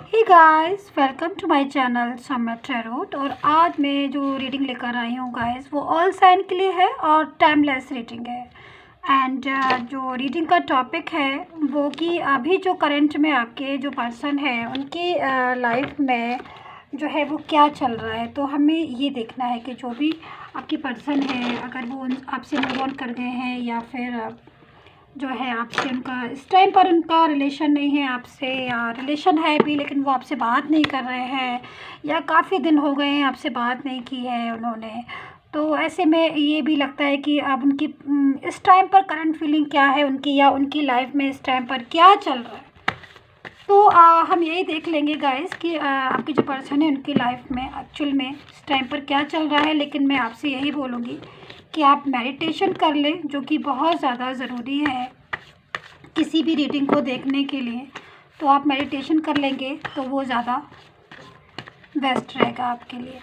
Hey guys, welcome to my channel Samay tarot. और आज मैं जो रीडिंग लेकर आई हूँ गाइस, वो ऑल साइन के लिए है और टाइमलेस रीडिंग है। एंड जो रीडिंग का टॉपिक है वो कि अभी जो करंट में आपके जो पर्सन है उनकी लाइफ में जो है वो क्या चल रहा है। तो हमें ये देखना है कि जो भी आपकी पर्सन है, अगर वो आपसे मूव ऑन कर गए हैं या फिर जो है आपसे उनका इस टाइम पर उनका रिलेशन नहीं है आपसे, या रिलेशन है भी लेकिन वो आपसे बात नहीं कर रहे हैं, या काफ़ी दिन हो गए हैं आपसे बात नहीं की है उन्होंने। तो ऐसे में ये भी लगता है कि अब उनकी इस टाइम पर करंट फीलिंग क्या है उनकी, या उनकी लाइफ में इस टाइम पर क्या चल रहा है। तो हम यही देख लेंगे गाइस कि आपकी जो पर्सन है उनकी लाइफ में एक्चुअल में इस टाइम पर क्या चल रहा है। लेकिन मैं आपसे यही बोलूँगी कि आप मेडिटेशन कर लें, जो कि बहुत ज़्यादा ज़रूरी है किसी भी रीडिंग को देखने के लिए। तो आप मेडिटेशन कर लेंगे तो वो ज़्यादा बेस्ट रहेगा आपके लिए।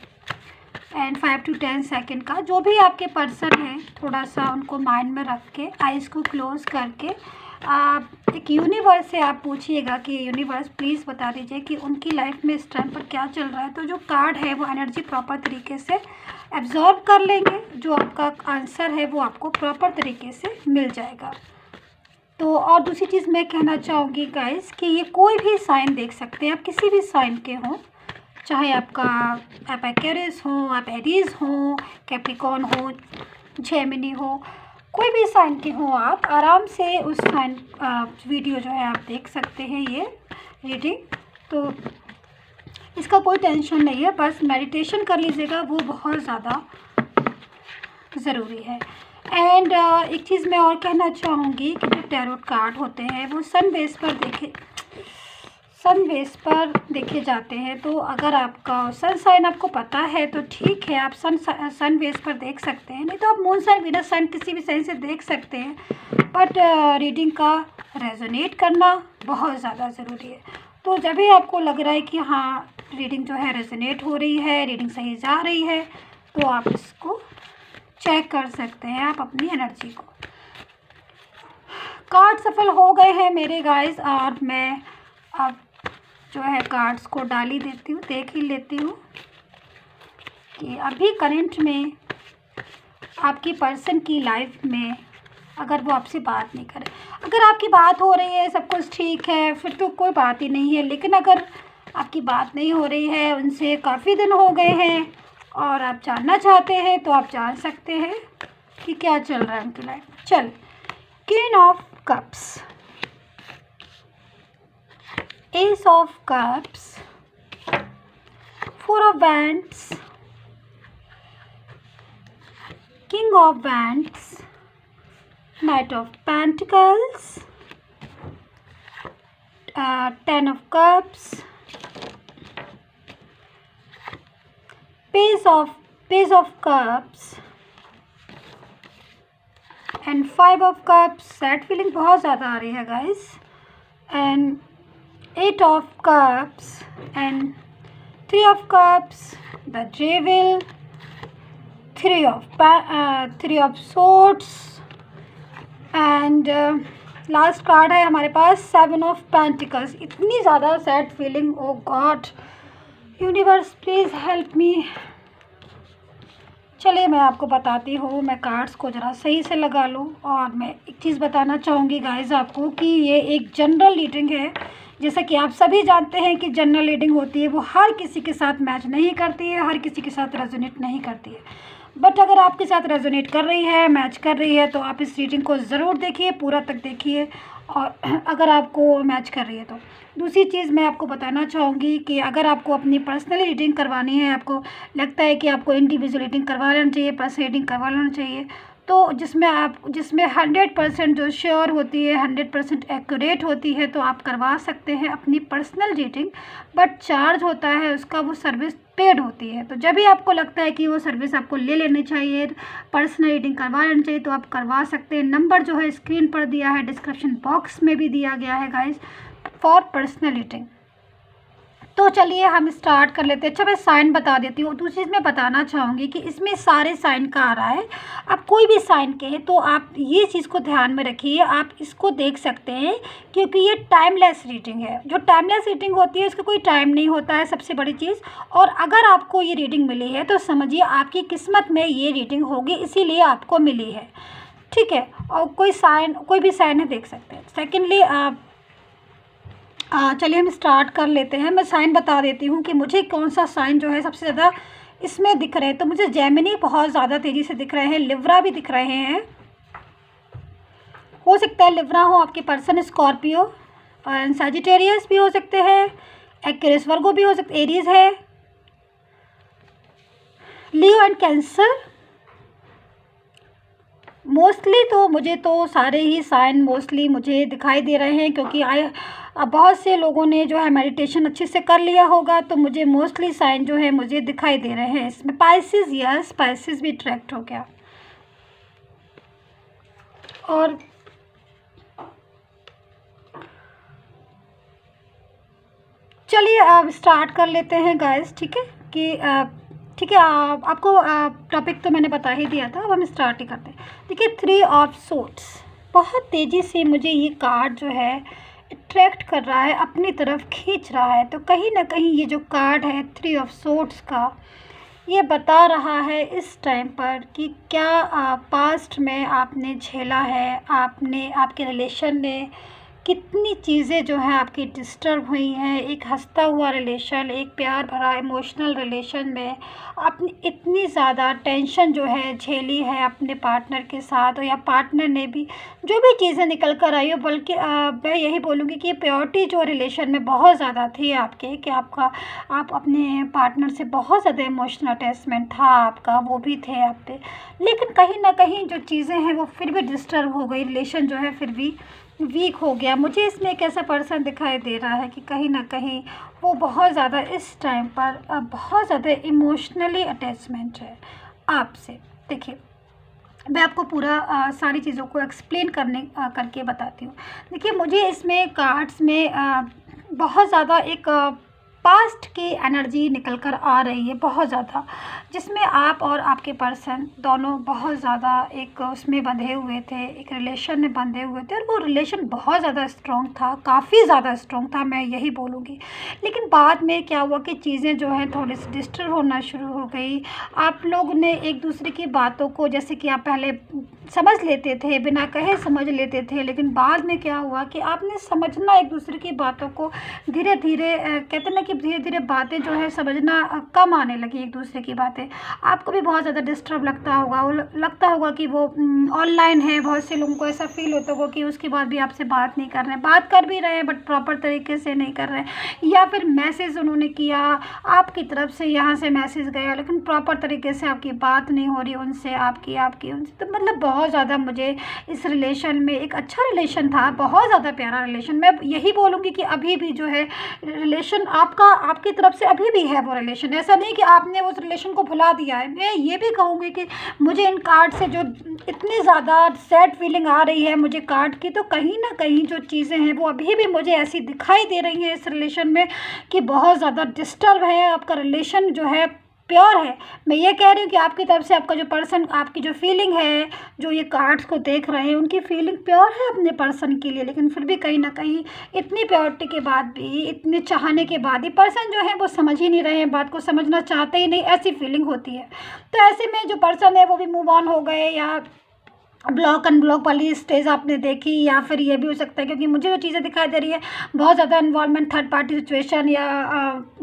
एंड 5 to 10 सेकेंड का जो भी आपके पर्सन है, थोड़ा सा उनको माइंड में रख के आइज़ को क्लोज़ करके आप एक यूनिवर्स से आप पूछिएगा कि यूनिवर्स प्लीज़ बता दीजिए कि उनकी लाइफ में इस टाइम पर क्या चल रहा है। तो जो कार्ड है वो एनर्जी प्रॉपर तरीके से एब्जॉर्ब कर लेंगे, जो आपका आंसर है वो आपको प्रॉपर तरीके से मिल जाएगा। तो और दूसरी चीज़ मैं कहना चाहूँगी गाइस कि ये कोई भी साइन देख सकते हैं, आप किसी भी साइन के हों, चाहे आप एक्वेरियस हो, आप एरीज हो, कैप्रिकॉर्न हो, जेमिनी हो, कोई भी साइन के हों, आप आराम से उस साइन वीडियो जो है आप देख सकते हैं ये रीडिंग। तो इसका कोई टेंशन नहीं है, बस मेडिटेशन कर लीजिएगा, वो बहुत ज़्यादा ज़रूरी है। एंड एक चीज़ मैं और कहना चाहूँगी कि जो टैरोट कार्ड होते हैं वो सन बेस देखे जाते हैं। तो अगर आपका सन साइन आपको पता है तो ठीक है, आप सन बेस पर देख सकते हैं, नहीं तो आप मून साइन, वीनस साइन किसी भी साइन से देख सकते हैं। बट रीडिंग का रेजोनेट करना बहुत ज़्यादा ज़रूरी है। तो जब भी आपको लग रहा है कि हाँ रीडिंग जो है रेजोनेट हो रही है, रीडिंग सही जा रही है, तो आप इसको चेक कर सकते हैं आप अपनी एनर्जी को। कार्ड सफल हो गए हैं मेरे गाइस, और मैं अब जो है कार्ड्स को डाल ही देती हूँ, देख ही लेती हूँ कि अभी करंट में आपकी पर्सन की लाइफ में अगर वो आपसे बात नहीं करे, अगर आपकी बात हो रही है सब कुछ ठीक है फिर तो कोई बात ही नहीं है। लेकिन अगर आपकी बात नहीं हो रही है, उनसे काफ़ी दिन हो गए हैं और आप जानना चाहते हैं, तो आप जान सकते हैं कि क्या चल रहा है उनकी लाइफ में। चल, queen of cups, ace of cups, four of wands, king of wands, knight of pentacles, 10 of cups, page of cups and 5 of cups. Sad feeling बहुत ज़्यादा आ रही है guys. And 8 of cups and 3 of cups, the devil, 3 of swords and last card है हमारे पास 7 of pentacles. इतनी ज़्यादा sad feeling, oh god, universe please help me. चलिए मैं आपको बताती हूँ, मैं कार्ड्स को ज़रा सही से लगा लूँ। और मैं एक चीज़ बताना चाहूँगी गाइस आपको कि ये एक जनरल रीडिंग है। जैसा कि आप सभी जानते हैं कि जनरल रीडिंग होती है वो हर किसी के साथ मैच नहीं करती है, हर किसी के साथ रेजोनेट नहीं करती है। बट अगर आपके साथ रेजोनेट कर रही है, मैच कर रही है, तो आप इस रीडिंग को ज़रूर देखिए, पूरा तक देखिए। और अगर आपको मैच कर रही है तो दूसरी चीज़ मैं आपको बताना चाहूँगी कि अगर आपको अपनी पर्सनल रीडिंग करवानी है, आपको लगता है कि आपको इंडिविजुअल रीडिंग करवा लेना चाहिए, पर्सनल रीडिंग करवा लेना चाहिए, तो जिसमें 100% जो श्योर होती है, 100% एक्यूरेट होती है, तो आप करवा सकते हैं अपनी पर्सनल रीडिंग। बट चार्ज होता है उसका, वो सर्विस पेड होती है। तो जब भी आपको लगता है कि वो सर्विस आपको ले लेनी चाहिए, पर्सनल रीडिंग करवा लेनी चाहिए, तो आप करवा सकते हैं। नंबर जो है स्क्रीन पर दिया है, डिस्क्रिप्शन बॉक्स में भी दिया गया है गाइस, फॉर पर्सनल रीडिंग। तो चलिए हम स्टार्ट कर लेते हैं। अच्छा, मैं साइन बता देती हूँ। दूसरी चीज़ मैं बताना चाहूँगी कि इसमें सारे साइन का आ रहा है। आप कोई भी साइन के तो आप ये चीज़ को ध्यान में रखिए, आप इसको देख सकते हैं क्योंकि ये टाइमलेस रीडिंग है। जो टाइमलेस रीडिंग होती है उसका कोई टाइम नहीं होता है, सबसे बड़ी चीज़। और अगर आपको ये रीडिंग मिली है तो समझिए आपकी किस्मत में ये रीडिंग होगी, इसीलिए आपको मिली है, ठीक है। और कोई भी साइन है देख सकते हैं। सेकेंडली चलिए हम स्टार्ट कर लेते हैं। मैं साइन बता देती हूँ कि मुझे कौन सा साइन जो है सबसे ज़्यादा इसमें दिख रहे हैं। तो मुझे जेमिनी बहुत ज़्यादा तेज़ी से दिख रहे हैं, लिब्रा भी दिख रहे हैं, हो सकता है लिब्रा हो आपके पर्सन, स्कॉर्पियो और सजिटेरियस भी हो सकते हैं, एक्वेरियस वर्गो भी हो सकते, एरीज है, लियो एंड कैंसर। मोस्टली तो मुझे तो सारे ही साइन मोस्टली मुझे दिखाई दे रहे हैं क्योंकि बहुत से लोगों ने जो है मेडिटेशन अच्छे से कर लिया होगा, तो मुझे मोस्टली साइन जो है मुझे दिखाई दे रहे हैं। इसमें पाइसिस, यस पाइसिस भी ट्रैक्ट हो गया। और चलिए अब स्टार्ट कर लेते हैं गाइस, ठीक है कि ठीक है। आपको टॉपिक तो मैंने बता ही दिया था, अब हम स्टार्ट ही करते हैं। देखिए 3 ऑफ सोर्ड्स बहुत तेज़ी से मुझे ये कार्ड जो है अट्रैक्ट कर रहा है, अपनी तरफ खींच रहा है। तो कहीं ना कहीं ये जो कार्ड है 3 ऑफ सोर्ड्स का, ये बता रहा है इस टाइम पर कि क्या पास्ट में आपने झेला है, आपके रिलेशन ने कितनी चीज़ें जो है आपकी डिस्टर्ब हुई हैं। एक हंसता हुआ रिलेशन, एक प्यार भरा इमोशनल रिलेशन में आपने इतनी ज़्यादा टेंशन जो है झेली है अपने पार्टनर के साथ, और या पार्टनर ने भी जो भी चीज़ें निकल कर आई हो। बल्कि मैं यही बोलूँगी कि प्योरिटी जो रिलेशन में बहुत ज़्यादा थी आपके, कि आप अपने पार्टनर से बहुत ज़्यादा इमोशनल अटैचमेंट था आपका, वो भी थे आप पे। लेकिन कहीं ना कहीं जो चीज़ें हैं वो फिर भी डिस्टर्ब हो गई, रिलेशन जो है फिर भी वीक हो गया। मुझे इसमें एक ऐसा पर्सन दिखाई दे रहा है कि कहीं ना कहीं वो बहुत ज़्यादा इस टाइम पर बहुत ज़्यादा इमोशनली अटैचमेंट है आपसे। देखिए मैं आपको पूरा सारी चीज़ों को एक्सप्लेन करके बताती हूँ। देखिए मुझे इसमें कार्ड्स में बहुत ज़्यादा एक पास्ट की एनर्जी निकल कर आ रही है बहुत ज़्यादा, जिसमें आप और आपके पर्सन दोनों बहुत ज़्यादा एक उसमें बंधे हुए थे, एक रिलेशन में बंधे हुए थे। और वो रिलेशन बहुत ज़्यादा स्ट्रॉन्ग था, काफ़ी ज़्यादा स्ट्रॉन्ग था, मैं यही बोलूँगी। लेकिन बाद में क्या हुआ कि चीज़ें जो हैं थोड़ी सी डिस्टर्ब होना शुरू हो गई। आप लोग ने एक दूसरे की बातों को, जैसे कि आप पहले समझ लेते थे, बिना कहे समझ लेते थे, लेकिन बाद में क्या हुआ कि आपने समझना एक दूसरे की बातों को धीरे धीरे, कहते ना कि धीरे धीरे बातें जो है समझना कम आने लगी एक दूसरे की बातें। आपको भी बहुत ज़्यादा डिस्टर्ब लगता होगा, वो लगता होगा कि वो ऑनलाइन है। बहुत से लोगों को ऐसा फील होता होगा कि उसके बाद भी आपसे बात नहीं कर रहे हैं, बात कर भी रहे हैं बट प्रॉपर तरीके से नहीं कर रहे हैं। या फिर मैसेज उन्होंने किया आपकी तरफ से, यहाँ से मैसेज गया लेकिन प्रॉपर तरीके से आपकी बात नहीं हो रही उनसे, आपकी उनसे। तो मतलब बहुत ज़्यादा मुझे इस रिलेशन में, एक अच्छा रिलेशन था, बहुत ज़्यादा प्यारा रिलेशन। मैं यही बोलूँगी कि अभी भी जो है रिलेशन आपकी तरफ से अभी भी है वो रिलेशन। ऐसा नहीं कि आपने उस रिलेशन को भुला दिया है। मैं ये भी कहूँगी कि मुझे इन कार्ड से जो इतनी ज़्यादा सैड फीलिंग आ रही है मुझे कार्ड की, तो कहीं ना कहीं जो चीज़ें हैं वो अभी भी मुझे ऐसी दिखाई दे रही हैं इस रिलेशन में कि बहुत ज़्यादा डिस्टर्ब है। आपका रिलेशन जो है प्योर है। मैं ये कह रही हूँ कि आपकी तरफ से आपका जो पर्सन, आपकी जो फीलिंग है, जो ये कार्ड्स को देख रहे हैं, उनकी फीलिंग प्योर है अपने पर्सन के लिए। लेकिन फिर भी कहीं ना कहीं इतनी प्योरिटी के बाद भी, इतने चाहने के बाद ही पर्सन जो है वो समझ ही नहीं रहे हैं, बात को समझना चाहते ही नहीं, ऐसी फीलिंग होती है। तो ऐसे में जो पर्सन है वो भी मूव ऑन हो गए, या ब्लॉक अनब्लॉक वाली स्टेज आपने देखी, या फिर ये भी हो सकता है क्योंकि मुझे जो चीज़ें दिखाई दे रही है बहुत ज़्यादा इन्वॉल्वमेंट, थर्ड पार्टी सिचुएशन या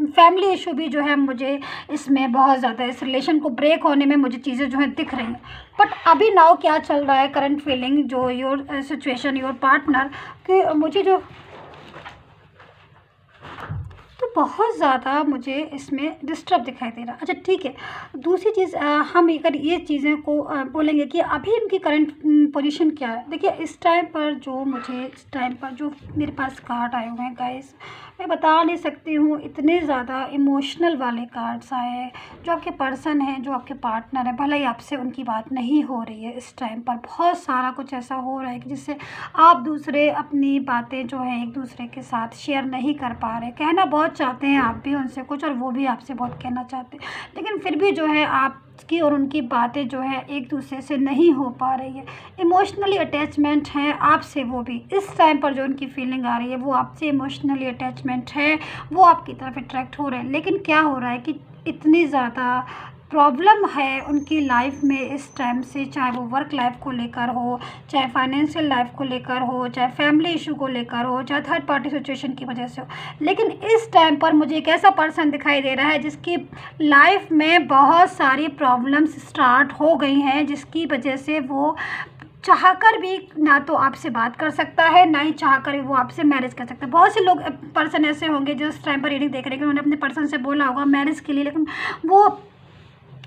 फैमिली इशू भी जो है मुझे इसमें बहुत ज़्यादा, इस रिलेशन को ब्रेक होने में मुझे चीज़ें जो है दिख रही हैं। बट अभी नाउ क्या चल रहा है, करंट फीलिंग जो योर सिचुएशन, योर पार्टनर, कि मुझे जो तो बहुत ज़्यादा मुझे इसमें डिस्टर्ब दिखाई दे रहा। अच्छा ठीक है, दूसरी चीज़ हम अगर ये चीज़ें को बोलेंगे कि अभी इनकी करंट पोजीशन क्या है। देखिए इस टाइम पर जो मेरे पास कार्ड आए हुए हैं गाइस, मैं बता नहीं सकती हूँ, इतने ज़्यादा इमोशनल वाले कार्ड्स आए हैं। जो आपके पर्सन हैं, जो आपके पार्टनर है, भले ही आपसे उनकी बात नहीं हो रही है इस टाइम पर, बहुत सारा कुछ ऐसा हो रहा है कि जिससे आप दूसरे अपनी बातें जो हैं एक दूसरे के साथ शेयर नहीं कर पा रहे। कहना बहुत चाहते हैं आप भी उनसे कुछ और वो भी आपसे बहुत कहना चाहते हैं, लेकिन फिर भी जो है आपकी और उनकी बातें जो है एक दूसरे से नहीं हो पा रही है। इमोशनली अटैचमेंट है आपसे, वो भी इस टाइम पर जो उनकी फीलिंग आ रही है वो आपसे इमोशनली अटैचमेंट है, वो आपकी तरफ अट्रैक्ट हो रहे हैं। लेकिन क्या हो रहा है कि इतनी ज़्यादा प्रॉब्लम है उनकी लाइफ में इस टाइम से, चाहे वो वर्क लाइफ को लेकर हो, चाहे फाइनेंशियल लाइफ को लेकर हो, चाहे फैमिली इशू को लेकर हो, चाहे थर्ड पार्टी सिचुएशन की वजह से हो। लेकिन इस टाइम पर मुझे एक ऐसा पर्सन दिखाई दे रहा है जिसकी लाइफ में बहुत सारी प्रॉब्लम्स स्टार्ट हो गई हैं, जिसकी वजह से वो चाहकर भी ना तो आपसे बात कर सकता है, ना ही चाहकर भी वो आपसे मैरिज कर सकता है। बहुत से लोग पर्सन ऐसे होंगे जो इस टाइम पर रीडिंग देख रहे हैं कि उन्होंने अपने पर्सन से बोला होगा मैरिज के लिए, लेकिन वो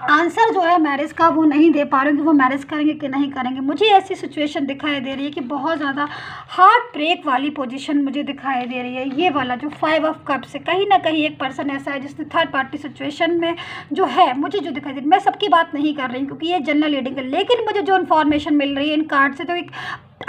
आंसर जो है मैरिज का वो नहीं दे पा रहे कि वो मैरिज करेंगे कि नहीं करेंगे। मुझे ऐसी सिचुएशन दिखाई दे रही है कि बहुत ज़्यादा हार्ट ब्रेक वाली पोजीशन मुझे दिखाई दे रही है। ये वाला जो 5 ऑफ कप्स है, कहीं ना कहीं एक पर्सन ऐसा है जिसने थर्ड पार्टी सिचुएशन में जो है, मुझे जो दिखाई दे रही है, मैं सबकी बात नहीं कर रही हूँ क्योंकि ये जनरल रीडिंग है, लेकिन मुझे जो इन्फॉर्मेशन मिल रही है इन कार्ड से, तो एक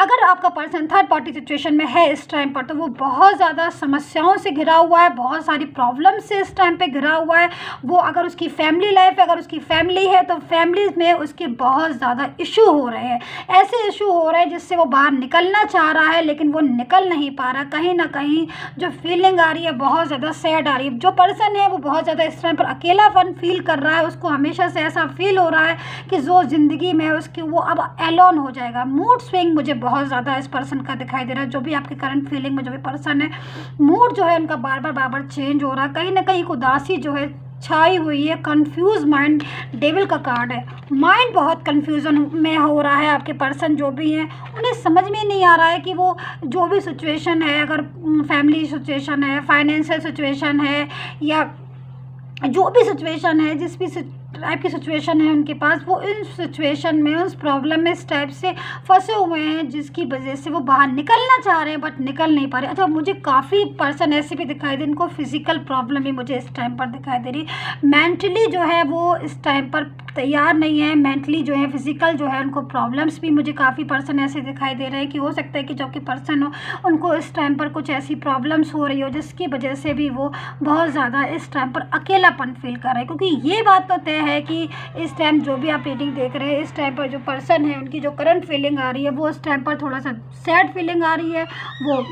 अगर आपका पर्सन थर्ड पार्टी सिचुएशन में है इस टाइम पर, तो वो बहुत ज़्यादा समस्याओं से घिरा हुआ है, बहुत सारी प्रॉब्लम से इस टाइम पे घिरा हुआ है। वो अगर उसकी फैमिली लाइफ है, अगर उसकी फैमिली है, तो फैमिली में उसके बहुत ज़्यादा इशू हो रहे हैं, ऐसे इशू हो रहे हैं जिससे वो बाहर निकलना चाह रहा है लेकिन वो निकल नहीं पा रहा। कहीं ना कहीं जो फीलिंग आ रही है बहुत ज़्यादा सैड आ रही है। जो पर्सन है वो बहुत ज़्यादा इस टाइम पर अकेलापन फील कर रहा है, उसको हमेशा से ऐसा फील हो रहा है कि जो ज़िंदगी में उसकी वो अब एलोन हो जाएगा। मूड स्विंग मुझे बहुत ज़्यादा इस पर्सन का दिखाई दे रहा है। जो भी आपके करंट फीलिंग में जो भी पर्सन है, मूड जो है उनका बार बार चेंज हो रहा है। कहीं ना कहीं एक उदासी जो है छाई हुई है, कंफ्यूज माइंड, डेविल का कार्ड है। माइंड बहुत कंफ्यूजन में हो रहा है। आपके पर्सन जो भी हैं उन्हें समझ में नहीं आ रहा है कि वो जो भी सिचुएशन है, अगर फैमिली सिचुएशन है, फाइनेंशियल सिचुएशन है, या जो भी सिचुएशन है, जिस भी टाइप की सिचुएशन है उनके पास, वो इन सिचुएशन में, उस प्रॉब्लम में इस टाइप से फंसे हुए हैं जिसकी वजह से वो बाहर निकलना चाह रहे हैं बट निकल नहीं पा रहे। अच्छा, मुझे काफ़ी पर्सन ऐसे भी दिखाई दे, इनको फिजिकल प्रॉब्लम भी मुझे इस टाइम पर दिखाई दे रही। मेंटली जो है वो इस टाइम पर तैयार नहीं है, मेंटली जो है, फिजिकल जो है, उनको प्रॉब्लम्स भी मुझे काफ़ी पर्सन ऐसे दिखाई दे रहे हैं कि हो सकता है कि जो कि पर्सन हो उनको इस टाइम पर कुछ ऐसी प्रॉब्लम्स हो रही हो जिसकी वजह से भी वो बहुत ज़्यादा इस टाइम पर अकेलापन फील कर रहे हैं। क्योंकि ये बात तो तय है कि इस टाइम जो भी आप रीडिंग देख रहे हैं, इस टाइम पर जो पर्सन है उनकी जो करंट फीलिंग आ रही है वो इस टाइम पर थोड़ा सा सैड फीलिंग आ रही है। वो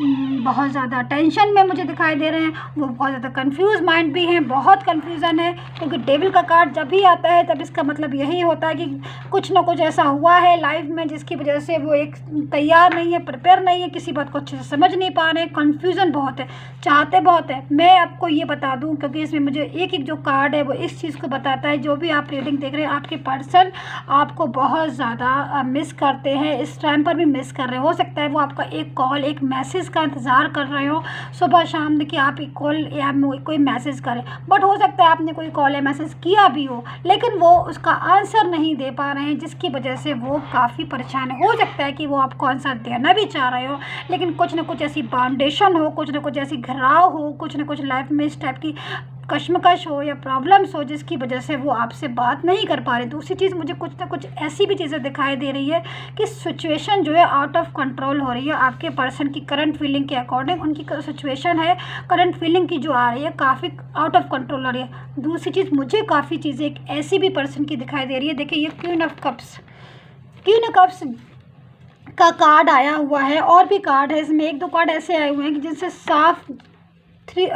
बहुत ज़्यादा टेंशन में मुझे दिखाई दे रहे हैं, वो बहुत ज़्यादा कंफ्यूज माइंड भी हैं, बहुत कन्फ्यूज़न है। क्योंकि डेविल का कार्ड जब भी आता है तब इसका मतलब यही होता है कि कुछ ना कुछ ऐसा हुआ है लाइफ में जिसकी वजह से वो एक तैयार नहीं है, प्रिपेयर नहीं है, किसी बात को अच्छे से समझ नहीं पा रहे हैं, कन्फ्यूज़न बहुत है, चाहते बहुत है। मैं आपको ये बता दूं क्योंकि इसमें मुझे एक एक जो कार्ड है वो इस चीज़ को बताता है। जो भी आप रीडिंग देख रहे हैं, आपके पर्सन आपको बहुत ज़्यादा मिस करते हैं, इस टाइम पर भी मिस कर रहे हो सकता है वो आपका एक कॉल, एक मैसेज का इंतज़ार कर रहे हो सुबह शाम कि आप एक कॉल या कोई मैसेज करें। बट हो सकता है आपने कोई कॉल या मैसेज किया भी हो लेकिन वो उसका आंसर नहीं दे पा रहे हैं, जिसकी वजह से वो काफ़ी परेशान है। हो सकता है कि वो आपको आंसर देना भी चाह रहे हो लेकिन कुछ ना कुछ ऐसी बाउंडेशन हो, कुछ ना कुछ ऐसी घिराव हो, कुछ ना कुछ लाइफ में इस टाइप की कश्मकश हो या प्रॉब्लम्स हो जिसकी वजह से वो आपसे बात नहीं कर पा रहे। दूसरी चीज़, मुझे कुछ ना कुछ ऐसी भी चीज़ें दिखाई दे रही है कि सिचुएशन जो है आउट ऑफ कंट्रोल हो रही है। आपके पर्सन की करंट फीलिंग के अकॉर्डिंग उनकी सिचुएशन है, करंट फीलिंग की जो आ रही है काफ़ी आउट ऑफ कंट्रोल हो रही है। दूसरी चीज़, मुझे काफ़ी चीज़ें एक ऐसी भी पर्सन की दिखाई दे रही है। देखिए, ये क्वीन ऑफ कप्स का कार्ड आया हुआ है और भी कार्ड है इसमें। एक दो कार्ड ऐसे आए हुए हैं कि जिनसे साफ 3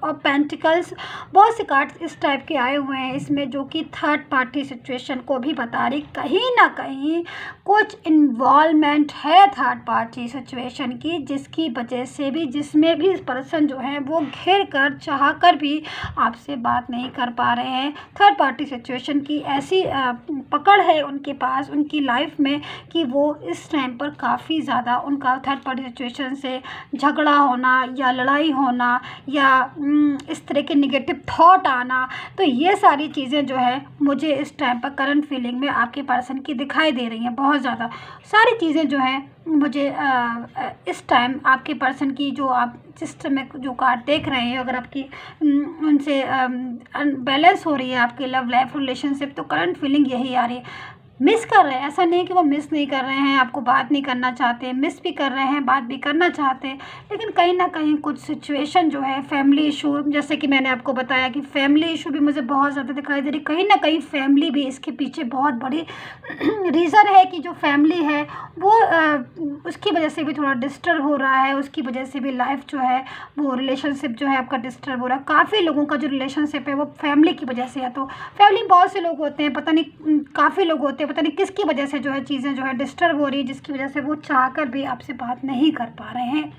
ऑफ पेंटिकल्स, बहुत से कार्ड्स इस टाइप के आए हुए हैं इसमें जो कि थर्ड पार्टी सिचुएशन को भी बता रही। कहीं ना कहीं कुछ इन्वॉल्वमेंट है थर्ड पार्टी सिचुएशन की, जिसकी वजह से भी, जिसमें भी पर्सन जो है वो घिर कर चाह कर भी आपसे बात नहीं कर पा रहे हैं। थर्ड पार्टी सिचुएशन की ऐसी पकड़ है उनके पास, उनकी लाइफ में, कि वो इस टाइम पर काफ़ी ज़्यादा उनका थर्ड पार्टी सिचुएशन से झगड़ा होना या लड़ाई होना या इस तरह के निगेटिव थॉट आना, तो ये सारी चीज़ें जो है मुझे इस टाइम पर करंट फीलिंग में आपके पर्सन की दिखाई दे रही हैं। बहुत ज़्यादा सारी चीज़ें जो हैं मुझे इस टाइम आपके पर्सन की, जो आप जिस समय जो कार्ड देख रहे हैं, अगर आपकी उनसे बैलेंस हो रही है आपकी लव लाइफ रिलेशनशिप, तो करंट फीलिंग यही आ रही है। मिस कर रहे हैं, ऐसा नहीं है कि वो मिस नहीं कर रहे हैं, आपको बात नहीं करना चाहते, मिस भी कर रहे हैं, बात भी करना चाहते हैं, लेकिन कहीं ना कहीं कुछ सिचुएशन जो है, फैमिली इशू, जैसे कि मैंने आपको बताया कि फैमिली इशू भी मुझे बहुत ज़्यादा दिखाई दे रही, कहीं ना कहीं फैमिली भी इसके पीछे बहुत बड़ी रीज़न है कि जो फैमिली है वो उसकी वजह से भी थोड़ा डिस्टर्ब हो रहा है, उसकी वजह से भी लाइफ जो है वो रिलेशनशिप जो है आपका डिस्टर्ब हो रहा है। काफ़ी लोगों का जो रिलेशनशिप है वो फैमिली की वजह से है। तो फैमिली में बहुत से लोग होते हैं, पता नहीं काफ़ी लोग होते हैं, पता नहीं किसकी वजह से जो है चीज़ें जो है डिस्टर्ब हो रही है, जिसकी वजह से वो चाहकर भी आपसे बात नहीं कर पा रहे हैं।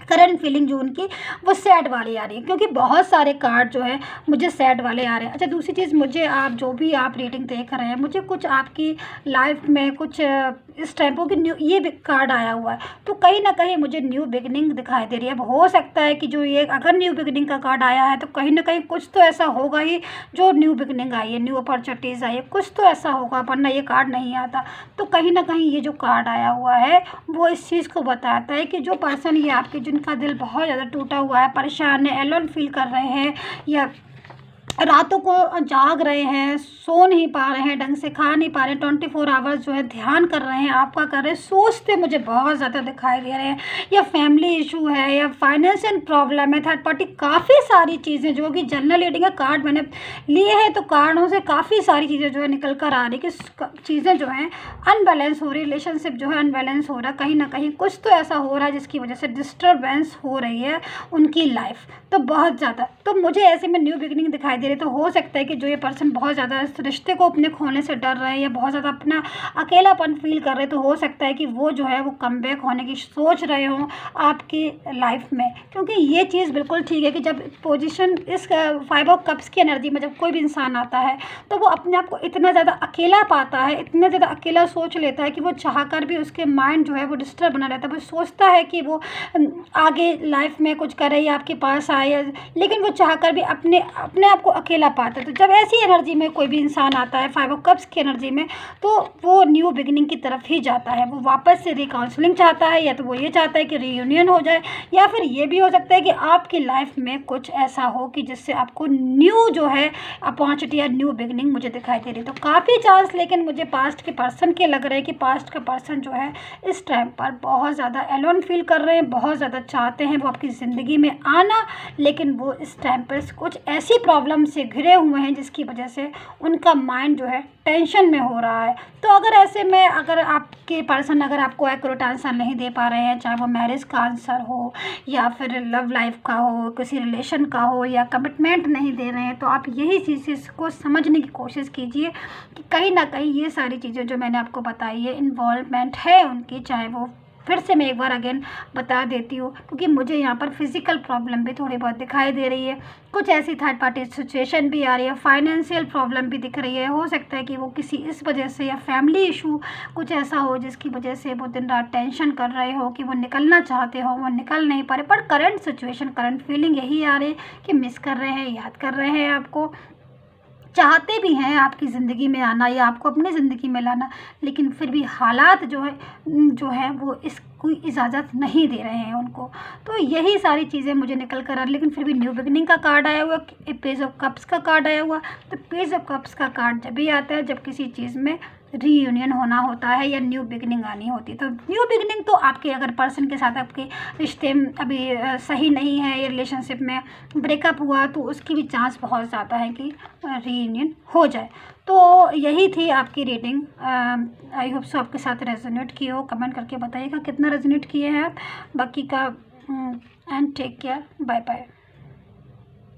करंट फीलिंग जो उनकी वो सैड वाली आ रही है, क्योंकि बहुत सारे कार्ड जो है मुझे सैड वाले आ रहे हैं। अच्छा, दूसरी चीज़, मुझे आप जो भी आप रीडिंग देख रहे हैं, मुझे कुछ आपकी लाइफ में कुछ इस टाइप की न्यू ये भी कार्ड आया हुआ है, तो कहीं ना कहीं मुझे न्यू बिगनिंग दिखाई दे रही है। अब हो सकता है कि जो ये अगर न्यू बिगनिंग का कार्ड आया है तो कहीं ना कहीं कुछ तो ऐसा होगा ही, जो न्यू बिगनिंग आई है, न्यू अपॉर्चुनिटीज़ आई है, कुछ तो ऐसा होगा, वरना ये कार्ड नहीं आता। तो कहीं ना कहीं ये जो कार्ड आया हुआ है वो इस चीज़ को बताता है कि जो पर्सन ये आपके, जिनका दिल बहुत ज़्यादा टूटा हुआ है, परेशान है, एलोन फील कर रहे हैं, या रातों को जाग रहे हैं, सो नहीं पा रहे हैं, ढंग से खा नहीं पा रहे हैं, 24 आवर्स जो है ध्यान कर रहे हैं, आपका कर रहे हैं, सोचते मुझे बहुत ज़्यादा दिखाई दे रहे हैं, या फैमिली इशू है, या फाइनेंशियल प्रॉब्लम है, थर्ड पार्टी, काफ़ी सारी चीज़ें जो कि जनरल रीडिंग का कार्ड मैंने लिए हैं, तो कार्डों से काफ़ी सारी चीज़ें जो है निकल कर आ रही कि चीज़ें जो हैं अनबैलेंस हो रही, रिलेशनशिप जो है अनबैलेंस हो रहा, कहीं ना कहीं कुछ तो ऐसा हो रहा है जिसकी वजह से डिस्टर्बेंस हो रही है उनकी लाइफ, तो बहुत ज़्यादा। तो मुझे ऐसे में न्यू बिगनिंग दिखाई दे रही, तो हो सकता है कि जो ये पर्सन बहुत ज़्यादा इस रिश्ते को अपने खोने से डर रहे हैं, या बहुत ज़्यादा अपना अकेलापन फील कर रहे हैं, तो हो सकता है कि वो जो है वो कमबैक होने की सोच रहे हों आपकी लाइफ में। क्योंकि ये चीज़ बिल्कुल ठीक है कि जब पोजीशन इस 5 ऑफ कप्स की एनर्जी में जब कोई भी इंसान आता है तो वो अपने आप को इतना ज़्यादा अकेला पाता है, इतना ज़्यादा अकेला सोच लेता है कि वो चाहकर भी उसके माइंड जो है वो डिस्टर्ब बना रहता है। वो सोचता है कि वो आगे लाइफ में कुछ करे या आपके पास आए, लेकिन वो चाहकर भी अपने आप को अकेला पाता है। तो जब ऐसी एनर्जी में कोई भी इंसान आता है 5 ऑफ कप्स की एनर्जी में, तो वो न्यू बिगिनिंग की तरफ ही जाता है, वो वापस से रिकाउंसलिंग चाहता है, या तो वो ये चाहता है कि रीयूनियन हो जाए, या फिर ये भी हो सकता है कि आपकी लाइफ में कुछ ऐसा हो कि जिससे आपको न्यू जो है अपॉर्चुनिटी या न्यू बिगिनिंग मुझे दिखाई दे रही। तो काफ़ी चांस लेकिन मुझे पास्ट के पर्सन के लग रहे हैं कि पास्ट का पर्सन जो है इस टाइम पर बहुत ज़्यादा एलोन फील कर रहे हैं, बहुत ज़्यादा चाहते हैं वो आपकी ज़िंदगी में आना, लेकिन वो इस टाइम पर कुछ ऐसी प्रॉब्लम से घिरे हुए हैं जिसकी वजह से उनका माइंड जो है टेंशन में हो रहा है। तो अगर ऐसे में अगर आपके पर्सन अगर आपको एक्यूरेट आंसर नहीं दे पा रहे हैं, चाहे वो मैरिज का आंसर हो या फिर लव लाइफ का हो, किसी रिलेशन का हो, या कमिटमेंट नहीं दे रहे हैं, तो आप यही चीज़ को समझने की कोशिश कीजिए कि कहीं ना कहीं ये सारी चीज़ें जो मैंने आपको बताई है इन्वॉल्वमेंट है उनकी, चाहे वो फिर से मैं एक बार अगेन बता देती हूँ, क्योंकि मुझे यहाँ पर फिज़िकल प्रॉब्लम भी थोड़ी बहुत दिखाई दे रही है, कुछ ऐसी थर्ड पार्टी सिचुएशन भी आ रही है, फाइनेंशियल प्रॉब्लम भी दिख रही है। हो सकता है कि वो किसी इस वजह से, या फैमिली इशू कुछ ऐसा हो जिसकी वजह से वो दिन रात टेंशन कर रहे हो, कि वो निकलना चाहते हो, वो निकल नहीं पा रहे। पर करंट सिचुएशन, करंट फीलिंग यही आ रही है कि मिस कर रहे हैं, याद कर रहे हैं, आपको चाहते भी हैं आपकी ज़िंदगी में आना या आपको अपनी ज़िंदगी में लाना, लेकिन फिर भी हालात जो है वो इसको इजाज़त नहीं दे रहे हैं उनको। तो यही सारी चीज़ें मुझे निकल कर आ रही, लेकिन फिर भी न्यू बिगनिंग का कार्ड आया हुआ, पेज ऑफ कप्स का कार्ड आया हुआ। तो पेज ऑफ कप्स का कार्ड जब भी आता है जब किसी चीज़ में रीयूनियन होना होता है या न्यू बिगनिंग आनी होती है। तो न्यू बिगनिंग तो आपके अगर पर्सन के साथ आपके रिश्ते अभी सही नहीं है, ये रिलेशनशिप में ब्रेकअप हुआ, तो उसकी भी चांस बहुत ज़्यादा है कि रीयूनियन हो जाए। तो यही थी आपकी रीडिंग। आई होप सो आपके साथ रेजोनेट की हो। कमेंट करके बताइएगा कितना रेजोनेट किए हैं आप। बाकी का and take care, bye bye.